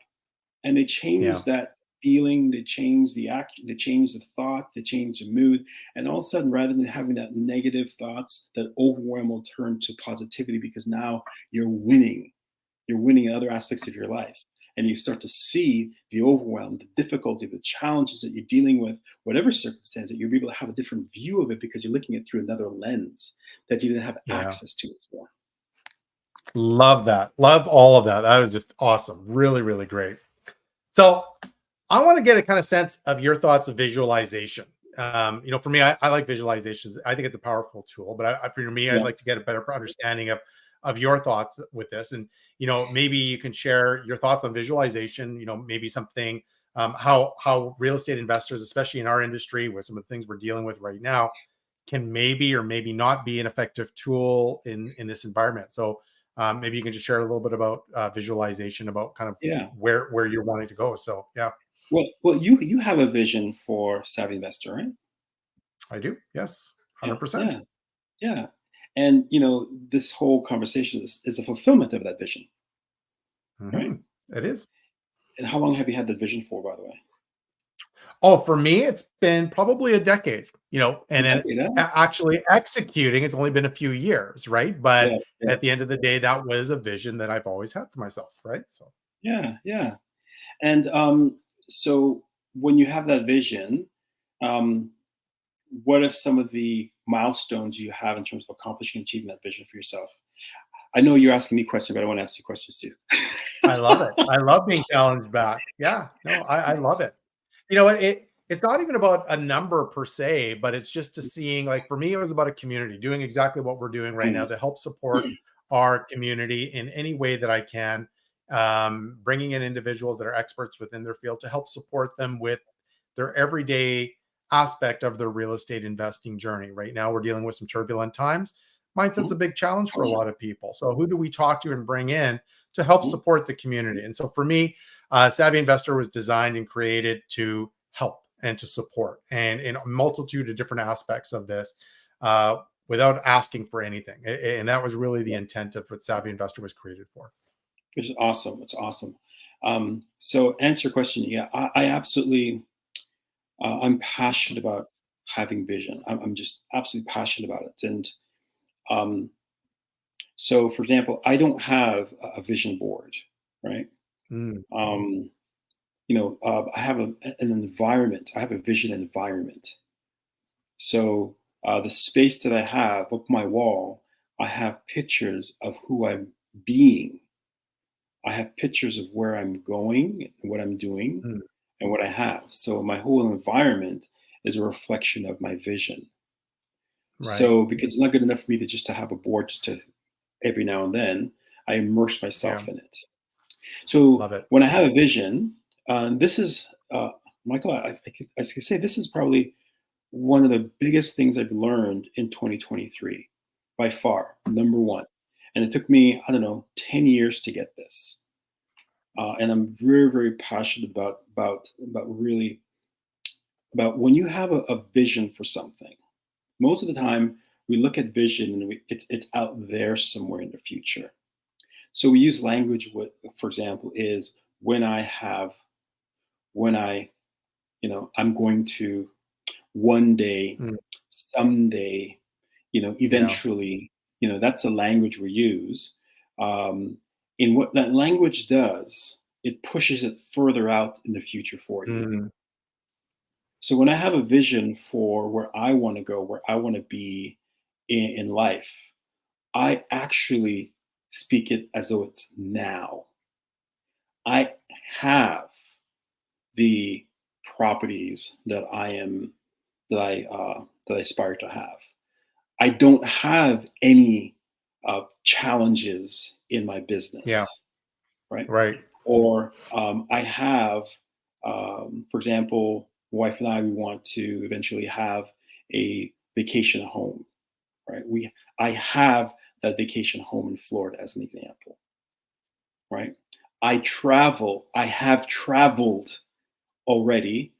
and they Yeah. change that feeling. They change the action. They change the thought. They change the mood. And all of a sudden, rather than having that negative thoughts, that overwhelm will turn to positivity, because now you're winning. You're winning in other aspects of your life. And you start to see the overwhelm, the difficulty, the challenges that you're dealing with, whatever circumstance, that you'll be able to have a different view of it, because you're looking at it through another lens that you didn't have Yeah. access to before. Love that. Love all of that. That was just awesome. Really, really great. So I want to get a kind of sense of your thoughts of visualization. For me, I like visualizations. I think it's a powerful tool, but for me, I'd Yeah. like to get a better understanding of your thoughts with this. And, maybe you can share your thoughts on visualization, maybe something, how real estate investors, especially in our industry with some of the things we're dealing with right now, can maybe or maybe not be an effective tool in this environment. So maybe you can just share a little bit about visualization, about kind of Yeah. where you're wanting to go. So yeah, Well, you have a vision for Savvy Investor, right? I do. Yes, Yeah. 100%. Yeah. Yeah. And this whole conversation is a fulfillment of that vision, right? It is. And how long have you had that vision for, by the way? Oh, for me, it's been probably a decade, A and then decade, huh? actually executing, it's only been a few years, right? But Yes. Yes. at the end of the day, that was a vision that I've always had for myself, right? So, Yeah. Yeah. And so when you have that vision, um, what are some of the milestones you have in terms of accomplishing and achieving that vision for yourself? I know you're asking me questions, but I want to ask you questions too. I love it. I love being challenged back. Yeah, no, I love it. It's not even about a number per se, but it's just to seeing, like, for me, it was about a community, doing exactly what we're doing right now Mm, to help support our community in any way that I can. Bringing in individuals that are experts within their field to help support them with their everyday aspect of their real estate investing journey. Right now, we're dealing with some turbulent times. Mindset's a Mhm. big challenge for a lot of people. So, who do we talk to and bring in to help Mhm. support the community? And so, for me, Savvy Investor was designed and created to help and to support, and in a multitude of different aspects of this, uh, without asking for anything. And that was really the Yeah. intent of what Savvy Investor was created for. Which is awesome. It's awesome. So answer your question. Yeah, I absolutely, I'm passionate about having vision. I'm just absolutely passionate about it. And um, so, for example, I don't have a vision board, right? Mm, Um, I have an environment. I have a vision environment. So the space that I have up my wall, I have pictures of who I'm being. I have pictures of where I'm going, and what I'm doing, mm, and what I have. So my whole environment is a reflection of my vision. right. So because it's not good enough for me to just to have a board just to every now and then, I immerse Yeah. myself in it. So Love it. when I have a vision, this is Michael. I can say this is probably one of the biggest things I've learned in 2023, by far, number one. And it took me, I don't know, 10 years to get this. And I'm very, very passionate about really about when you have a vision for something. Most of the time, we look at vision and it's out there somewhere in the future. So we use language. What, for example, is when I have when I I'm going to one day, Mm, someday, yeah. eventually, that's a language we use. Um, and what that language does, it pushes it further out in the future for you. Mm, So when I have a vision for where I want to go, where I want to be in life, I actually speak it as though it's now. I have the properties that I aspire to have. I don't have any challenges in my yeah. business, right? Right. Or I have, for example, wife and I, we want to eventually have a vacation home, right? I have that vacation home in Florida as an example, right? I have traveled already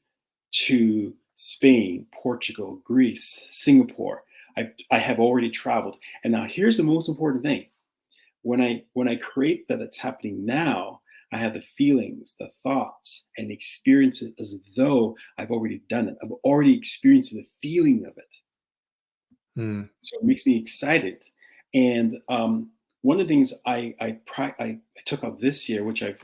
to Spain, Portugal, Greece, Singapore. I have already traveled. And now here's the most important thing. When I create that it's happening now, I have the feelings, the thoughts, and the experiences as though I've already done it. I've already experienced the feeling of it. Mm, So it makes me excited. And one of the things I took up this year, which I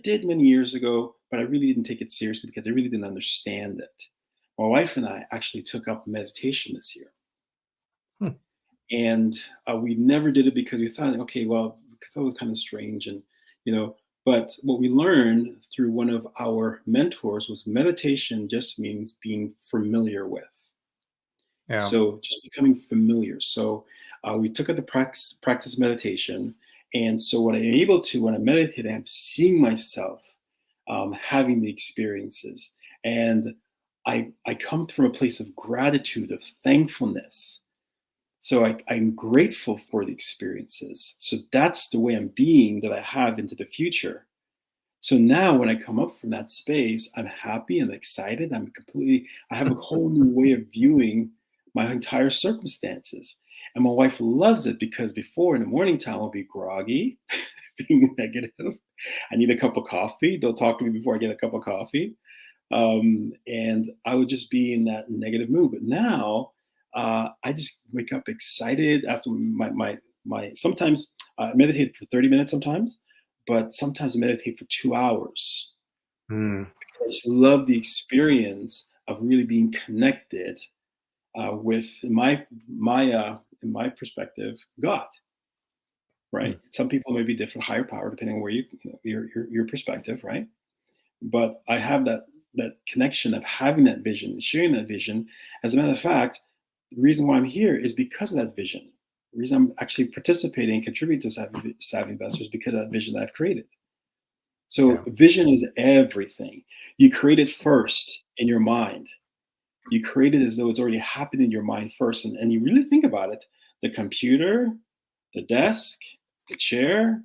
did many years ago, but I really didn't take it seriously because I really didn't understand it. My wife and I actually took up meditation this year, hmm, and we never did it because we thought, okay, well, we thought it was kind of strange, and you know. But what we learned through one of our mentors was meditation just means being familiar with. yeah. So just becoming familiar. So we took up the practice meditation. And so what I'm able to, when I meditate, I'm seeing myself having the experiences. And I come from a place of gratitude, of thankfulness. So I'm grateful for the experiences. So that's the way I'm being that I have into the future. So now when I come up from that space, I'm happy, I'm excited, I have a whole new way of viewing my entire circumstances. And my wife loves it because before in the morning time I'll be groggy, being negative. I need a cup of coffee. They'll talk to me before I get a cup of coffee. And I would just be in that negative mood. But now I just wake up excited after my sometimes I meditate for 30 minutes sometimes, but sometimes I meditate for 2 hours. Mm, I just love the experience of really being connected with in my perspective, God. mm, Right. Some people may be different, higher power, depending on where your perspective, right? But I have that connection of having that vision, sharing that vision. As a matter of fact, the reason why I'm here is because of that vision. The reason I'm actually participating and contributing to Savvy Investors because of that vision that I've created. So yeah. vision is everything. You create it first in your mind. You create it as though it's already happened in your mind first. And you really think about it, the computer, the desk, the chair,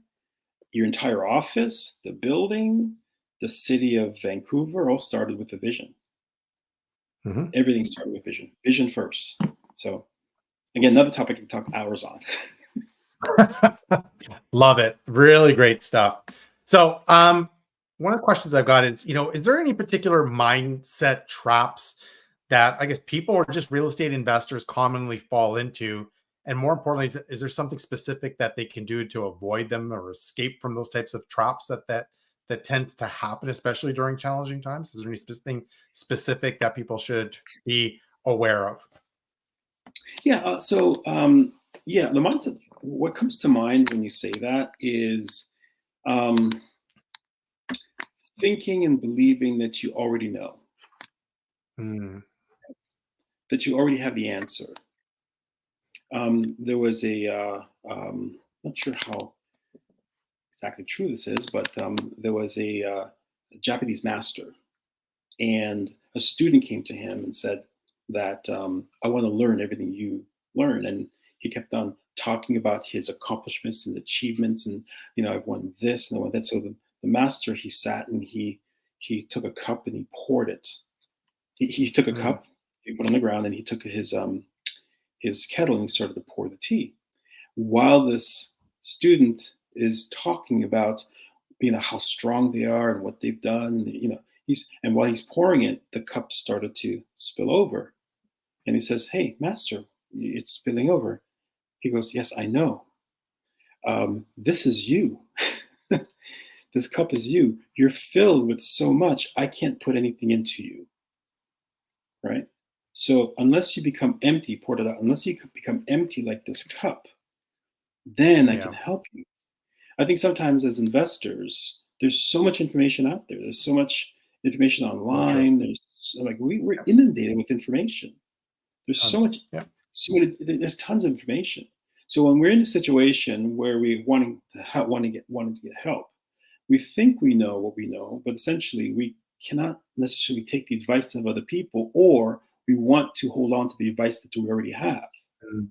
your entire office, the building, the city of Vancouver all started with a vision. Mhm. Everything started with vision. Vision first. So again, another topic I can talk hours on. Love it. Really great stuff. So, one of the questions I've got is, is there any particular mindset traps that I guess people or just real estate investors commonly fall into? And more importantly, is there something specific that they can do to avoid them or escape from those types of traps that tends to happen, especially during challenging times? Is there anything specific that people should be aware of? Yeah. Yeah, the mindset. What comes to mind when you say that is um, thinking and believing that you already know, Mm, that you already have the answer. There was not sure how exactly true this is, but there was a Japanese master, and a student came to him and said that I want to learn everything you learn, and he kept on talking about his accomplishments and achievements, and I've won this and I won that. So the master, he sat and he took a cup and he poured it. He took a mm, cup, he put it on the ground, and he took his kettle and he started to pour the tea. While this student is talking about how strong they are and what they've done, and while he's pouring it, the cup started to spill over, and he says, "Hey, master, it's spilling over." He goes, "Yes, I know. This is you. This cup is you. You're filled with so much, I can't put anything into you, right? So unless you become empty, poured it out, unless you become empty like this cup, then I can yeah, help you." I think sometimes as investors, there's so much information out there. There's so much information so true. online. We're inundated with information. There's so Tons. much, Yeah. there's tons of information. So when we're in a situation where we wanting to get help, we think we know what we know, but essentially we cannot necessarily take the advice of other people, or we want to hold on to the advice that we already have. Mm,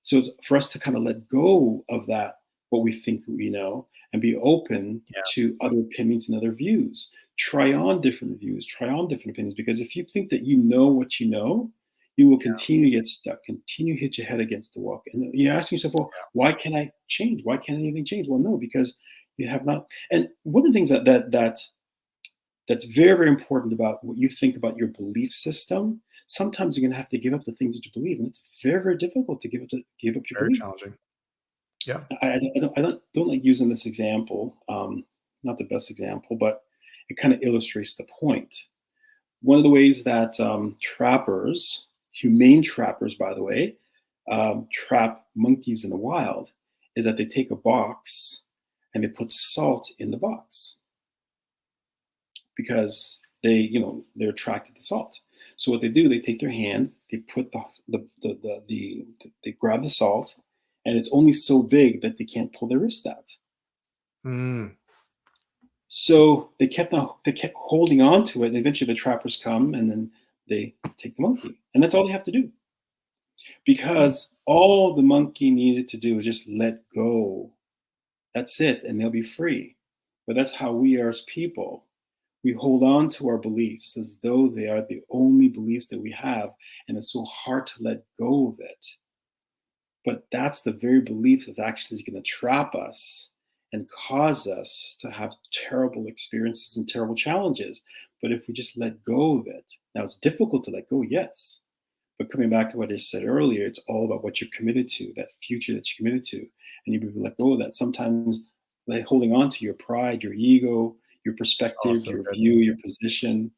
So it's for us to kind of let go of that, what we think we know, and be open yeah. to other opinions and other views. Try on different views, try on different opinions, because if you think that you know what you know, you will continue to get stuck, continue to hit your head against the wall. And you're asking yourself, well, why can't I change? Why can't anything change? Well, no, because you have not. And one of the things that's very, very important about what you think about your belief system. Sometimes you're going to have to give up the things that you believe, and it's very, very difficult to give up your Very belief. challenging. Yeah. I don't like using this example. Not the best example, but it kind of illustrates the point. One of the ways that trappers, humane trappers, by the way, trap monkeys in the wild, is that they take a box and they put salt in the box because they're attracted to salt. So what they do, they take their hand, they put they grab the salt, and it's only so big that they can't pull their wrist out. Mm, So they kept holding on to it, and eventually the trappers come and then they take the monkey, and that's all they have to do, mm, because all the monkey needed to do was just let go. That's it, and they'll be free. But that's how we are as people. We hold on to our beliefs as though they are the only beliefs that we have, and it's so hard to let go of it. But that's the very belief that's actually going to trap us and cause us to have terrible experiences and terrible challenges. But if we just let go of it, now it's difficult to let go, yes. But coming back to what I said earlier, it's all about what you're committed to, that future that you're committed to. And you let go of that. Sometimes like holding on to your pride, your ego, your oh, perspective, so your good. view, your position,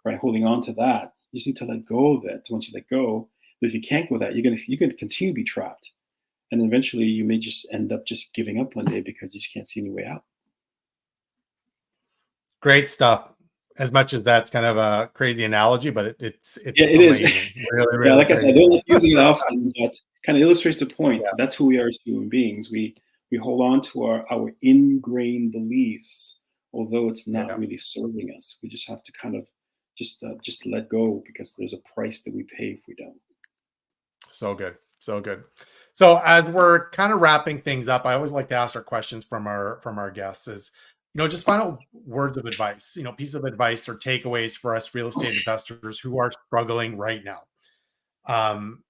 right? Holding on to that. You just need to let go of it. Once you let go, but if you can't go with that, you're gonna continue to be trapped. And eventually you may just end up just giving up one day because you just can't see any way out. Great stuff. As much as that's kind of a crazy analogy, but it's Yeah, it is. amazing. Really, Yeah, really like I said, I crazy. don't like using it often, but kind of illustrates the point. Yeah, That's who we are as human beings. We hold on to our ingrained beliefs, although it's not yeah, really serving us. We just have to kind of just let go, because there's a price that we pay if we don't. So good. So good. So as we're kind of wrapping things up, I always like to ask our questions from our guests is, just final words of advice, piece of advice or takeaways for us real estate investors who are struggling right now. Um,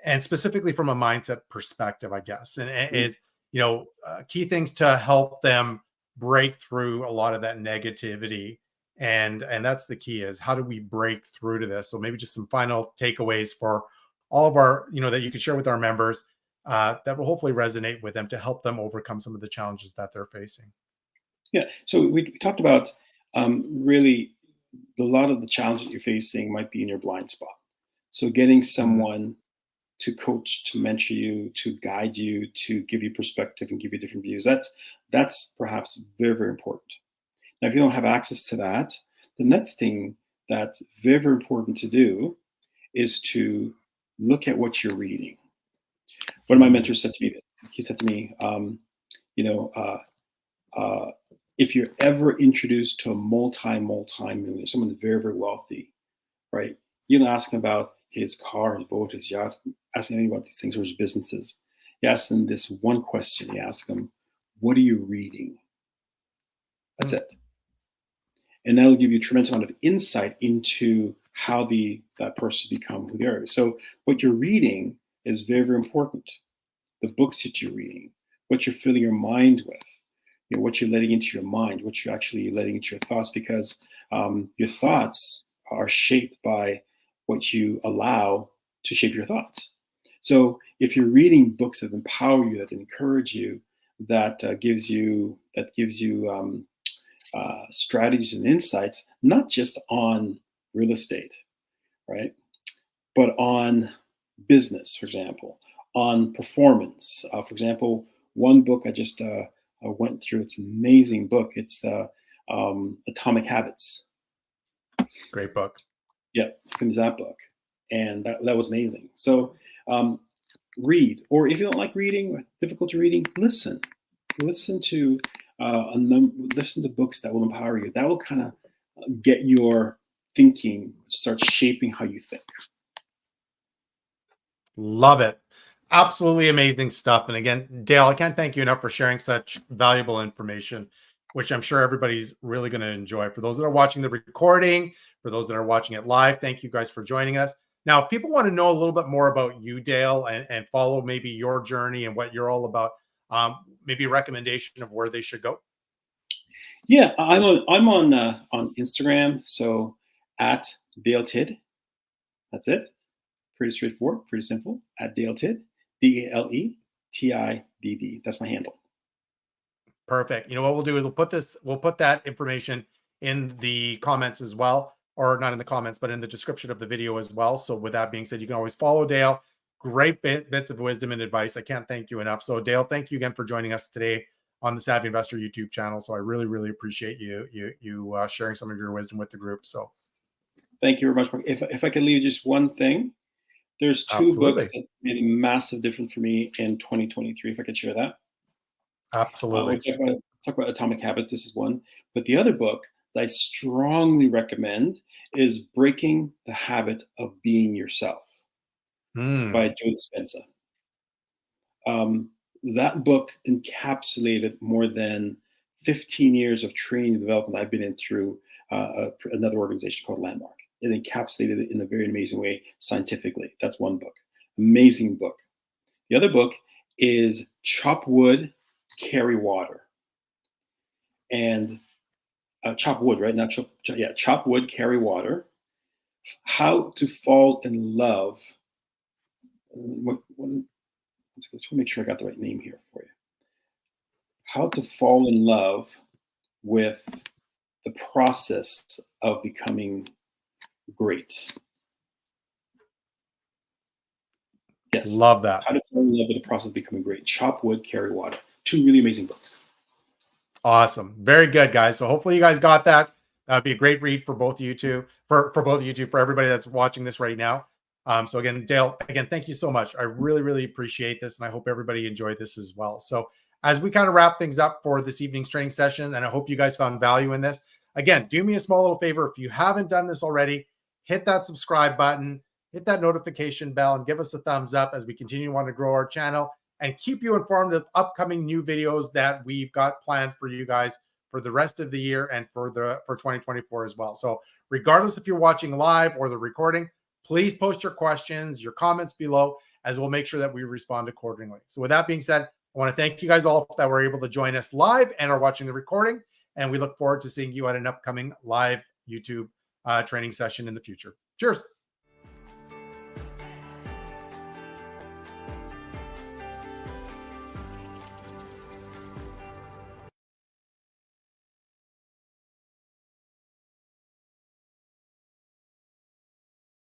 and specifically from a mindset perspective, I guess, and Mm. is, key things to help them break through a lot of that negativity. And that's the key, is how do we break through to this? So maybe just some final takeaways for all of our, that you can share with our members, that will hopefully resonate with them to help them overcome some of the challenges that they're facing. Yeah. So we talked about, really, a lot of the challenges you're facing might be in your blind spot. So getting Mhm. someone to coach, to mentor you, to guide you, to give you perspective and give you different views. That's perhaps very, very important. Now, if you don't have access to that, the next thing that's very, very important to do is to look at what you're reading. One of my Mm. mentors said to me, he said to me, you know, uh, uh, if you're ever introduced to a multi-millionaire, someone very, very wealthy, right? You don't ask him about his car, his boat, his yacht, ask him about these things or his businesses. You ask him this one question. You ask him, what are you reading? That's Mm. it. And that'll give you a tremendous amount of insight into how that person become who they are. So what you're reading is very, very important. The books that you're reading, what you're filling your mind with, what you're letting into your mind, what you're actually letting into your thoughts, because your thoughts are shaped by what you allow to shape your thoughts. So if you're reading books that empower you, that encourage you, that gives you strategies and insights, not just on real estate, right, but on business, for example, on performance. For example, one book I just went through. It's an amazing book. It's Atomic Habits. Great book. Yeah, from that book, and that was amazing. So um, read, or if you don't like reading, difficulty reading, listen. Listen to listen to books that will empower you. That will kind of get your thinking, start shaping how you think. Love it. Absolutely amazing stuff. And again, Dale, I can't thank you enough for sharing such valuable information, which I'm sure everybody's really going to enjoy. For those that are watching the recording, for those that are watching it live, thank you guys for joining us. Now, if people want to know a little bit more about you, Dale, and follow maybe your journey and what you're all about, maybe a recommendation of where they should go. Yeah, I'm on Instagram. So at Dale Tidd. That's it. Pretty straightforward, pretty simple. At Dale Tidd, DALETIDD. That's my handle. Perfect. You know what we'll do is we'll put that information in the comments as well, or not in the comments, but in the description of the video as well. So with that being said, you can always follow Dale. Great bits of wisdom and advice. I can't thank you enough. So Dale, thank you again for joining us today on the Savvy Investor YouTube channel. So I really, really appreciate you sharing some of your wisdom with the group. So Thank you very much, Mark. If I could leave just one thing, there's two books absolutely, that made a massive difference for me in 2023. If I could share that. We'll absolutely. talk about Atomic Habits. This is one. But the other book that I strongly recommend is Breaking the Habit of Being Yourself by Mm, Joe Dispenza. Um, that book encapsulated more than 15 years of training and development I've been in through another organization called Landmark. It encapsulated it in a very amazing way scientifically. That's one book. Amazing book. The other book is Chop Wood, Carry Water. And chop wood, right? Not chop wood, carry water. How to fall in love. Let's make sure I got the right name here for you. How to fall in love with the process of becoming great. Yes. love that. How to fall in love with the process of becoming great. Chop wood, carry water. Two really amazing books. Awesome. Very good, guys. So hopefully you guys got that. That'd be a great read for both of you two, for both of you two, for everybody that's watching this right now. So again, Dale, again, thank you so much. I really, really appreciate this, and I hope everybody enjoyed this as well. So as we kind of wrap things up for this evening's training session, and I hope you guys found value in this, again, do me a small little favor. If you haven't done this already, hit that subscribe button, hit that notification bell, and give us a thumbs up as we continue to want to grow our channel and keep you informed of upcoming new videos that we've got planned for you guys for the rest of the year and for 2024 as well. So regardless if you're watching live or the recording, please post your questions, your comments below, as we'll make sure that we respond accordingly. So with that being said, I want to thank you guys all that were able to join us live and are watching the recording. And we look forward to seeing you at an upcoming live YouTube training session in the future. Cheers.